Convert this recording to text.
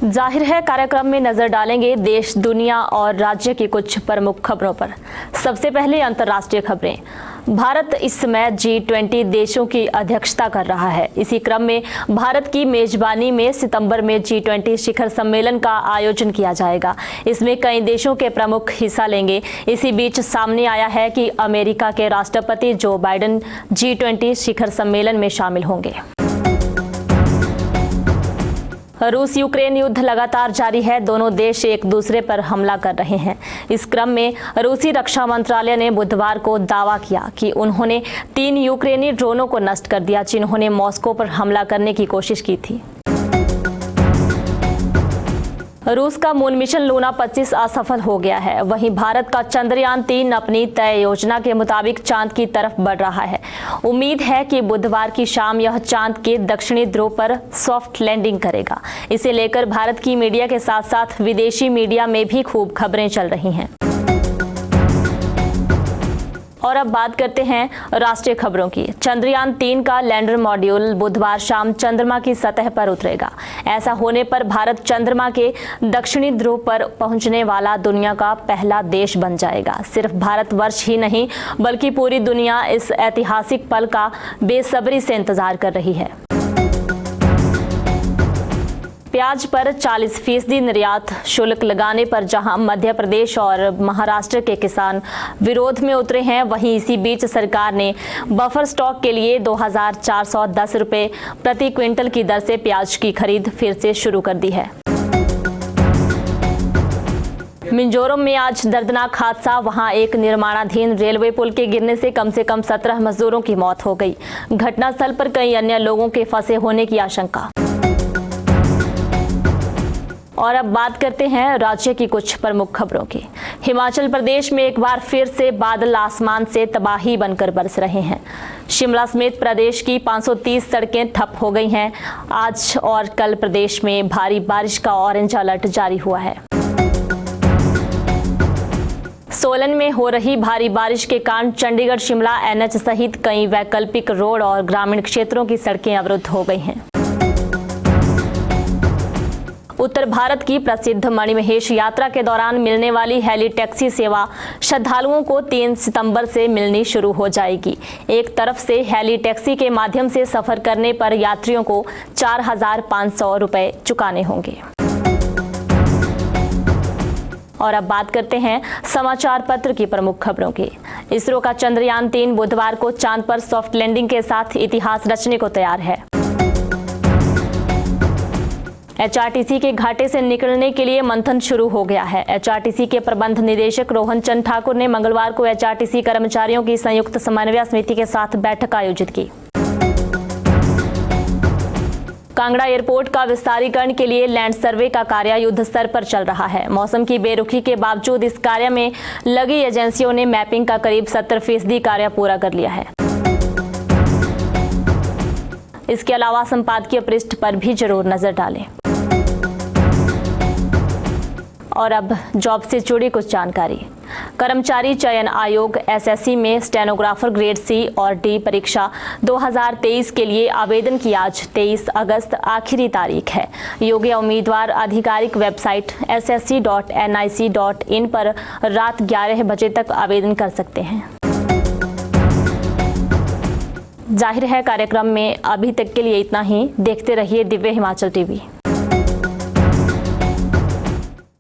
जाहिर है कार्यक्रम में नजर डालेंगे देश, दुनिया और राज्य की कुछ प्रमुख खबरों पर। सबसे पहले अंतर्राष्ट्रीय खबरें। भारत इस समय G20 देशों की अध्यक्षता कर रहा है। इसी क्रम में भारत की मेजबानी में सितंबर में G20 शिखर सम्मेलन का आयोजन किया जाएगा। इसमें कई देशों के प्रमुख हिस्सा लेंगे। इसी बीच सामने आया है कि अमेरिका के राष्ट्रपति जो बाइडेन G20 शिखर सम्मेलन में शामिल होंगे। रूस यूक्रेन युद्ध लगातार जारी है। दोनों देश एक दूसरे पर हमला कर रहे हैं। इस क्रम में रूसी रक्षा मंत्रालय ने बुधवार को दावा किया कि उन्होंने 3 यूक्रेनी ड्रोनों को नष्ट कर दिया जिन्होंने मॉस्को पर हमला करने की कोशिश की थी। रूस का मून मिशन लूना 25 असफल हो गया है। वहीं भारत का चंद्रयान 3 अपनी तय योजना के मुताबिक चांद की तरफ बढ़ रहा है। उम्मीद है कि बुधवार की शाम यह चांद के दक्षिणी ध्रुव पर सॉफ्ट लैंडिंग करेगा। इसे लेकर भारत की मीडिया के साथ साथ विदेशी मीडिया में भी खूब खबरें चल रही हैं। और अब बात करते हैं राष्ट्रीय खबरों की। चंद्रयान 3 का लैंडर मॉड्यूल बुधवार शाम चंद्रमा की सतह पर उतरेगा। ऐसा होने पर भारत चंद्रमा के दक्षिणी ध्रुव पर पहुंचने वाला दुनिया का पहला देश बन जाएगा। सिर्फ भारतवर्ष ही नहीं बल्कि पूरी दुनिया इस ऐतिहासिक पल का बेसब्री से इंतजार कर रही है। प्याज पर 40% निर्यात शुल्क लगाने पर जहां मध्य प्रदेश और महाराष्ट्र के किसान विरोध में उतरे हैं, वहीं इसी बीच सरकार ने बफर स्टॉक के लिए 2410 रुपये प्रति क्विंटल की दर से प्याज की खरीद फिर से शुरू कर दी है। मिजोरम में आज दर्दनाक हादसा। वहां एक निर्माणाधीन रेलवे पुल के गिरने से कम 17 मजदूरों की मौत हो गई। घटनास्थल पर कई अन्य लोगों के फंसे होने की आशंका। और अब बात करते हैं राज्य की कुछ प्रमुख खबरों की। हिमाचल प्रदेश में एक बार फिर से बादल आसमान से तबाही बनकर बरस रहे हैं। शिमला समेत प्रदेश की 530 सड़कें ठप हो गई हैं। आज और कल प्रदेश में भारी बारिश का ऑरेंज अलर्ट जारी हुआ है। सोलन में हो रही भारी बारिश के कारण चंडीगढ़ शिमला NH सहित कई वैकल्पिक रोड और ग्रामीण क्षेत्रों की सड़कें अवरुद्ध हो गई हैं। उत्तर भारत की प्रसिद्ध मणिमहेश यात्रा के दौरान मिलने वाली हेली टैक्सी सेवा श्रद्धालुओं को 3 सितंबर से मिलनी शुरू हो जाएगी। एक तरफ से हेली टैक्सी के माध्यम से सफर करने पर यात्रियों को 4500 रुपये चुकाने होंगे। और अब बात करते हैं समाचार पत्र की प्रमुख खबरों की। इसरो का चंद्रयान 3 बुधवार को चांद पर सॉफ्ट लैंडिंग के साथ इतिहास रचने को तैयार है। HRTC के घाटे से निकलने के लिए मंथन शुरू हो गया है। HRTC के प्रबंध निदेशक रोहन चंद ठाकुर ने मंगलवार को HRTC कर्मचारियों की संयुक्त समन्वय समिति के साथ बैठक आयोजित की। कांगड़ा एयरपोर्ट का विस्तारीकरण के लिए लैंड सर्वे का कार्य युद्ध स्तर पर चल रहा है। मौसम की बेरुखी के बावजूद इस कार्य में लगी एजेंसियों ने मैपिंग का करीब 70% कार्य पूरा कर लिया है। इसके अलावा संपादकीय पृष्ठ पर भी जरूर नजर डालें। और अब जॉब से जुड़ी कुछ जानकारी। कर्मचारी चयन आयोग SSC में स्टेनोग्राफर ग्रेड C और D परीक्षा 2023 के लिए आवेदन की आज 23 अगस्त आखिरी तारीख है। योग्य उम्मीदवार आधिकारिक वेबसाइट ssc.nic.in पर रात 11 बजे तक आवेदन कर सकते हैं। जाहिर है कार्यक्रम में अभी तक के लिए इतना ही। देखते रहिए दिव्य हिमाचल TV।